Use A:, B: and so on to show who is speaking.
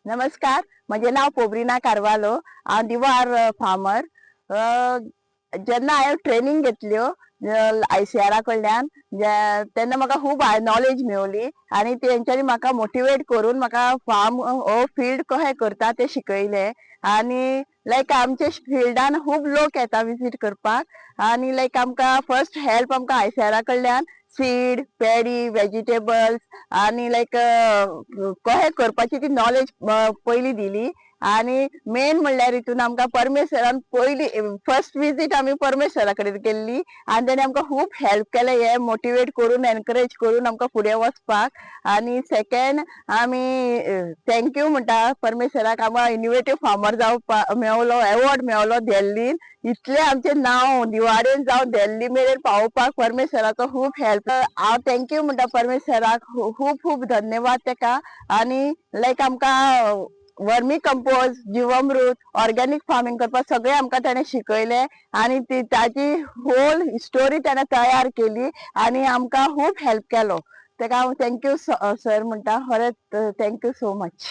A: नमस्कार, माझे नाव पोब्रिना कारवालो. हांव दिवार फार्मर. जेन्ना हांवें ट्रेनिंग घेतल्यो ICAR कडल्यान तेन्ना म्हाका खूब नॉलेज मेवली आनी तेंच्यांनी म्हाका मोटिवेट करून म्हाका फार्म हो फील्ड कशें करता ते शिकयलें. आनी लायक आमच्या फिल्डान खूब लोक येता विजीट करपाक आनी लायक आमकां फर्स्ट हेल्प आमकां ICAR कडल्यान सीड, पॅडी, वेजिटेबल्स आनी लायक कशें करपाची ती नॉलेज पयली दिली. आनी मेन म्हणल्यार हितून आमकां परमेश्वरान पयली फर्स्ट विजीट आमी परमेश्वरा कडेन केल्ली आनी तेणें आमकां खूब हेल्प केलें हे मोटिवेट करून एनकरेज करून आमकां फुडें वचपाक. आनी सेकंड आमी थँक्यू म्हणटा परमेश्वराक, आमकां इनोवेटीव फार्मर जावपाक मेवलो, अवॉर्ड मेवलो दिल्लीन. इतलें आमचें नांव दिवारेन जावं दिल्ली मेरेन पावोवपाक परमेश्वराचो खूब हेल्प. हांव थँक्यू म्हणटा परमेश्वराक, खूब खूब धन्यवाद तेका. आनी लायक आमकां वर्मी कंपोज, जीवामृत, ऑर्गेनिक फार्मिंग करपाक सगळें आमकां ताणें शिकयलें आनी ताची होल स्टोरी ताणें तयार केली आनी आमकां खूब हेल्प केलो. तेका हांव थँक्यू सर म्हणटा, खरेंच थँक्यू सो मच.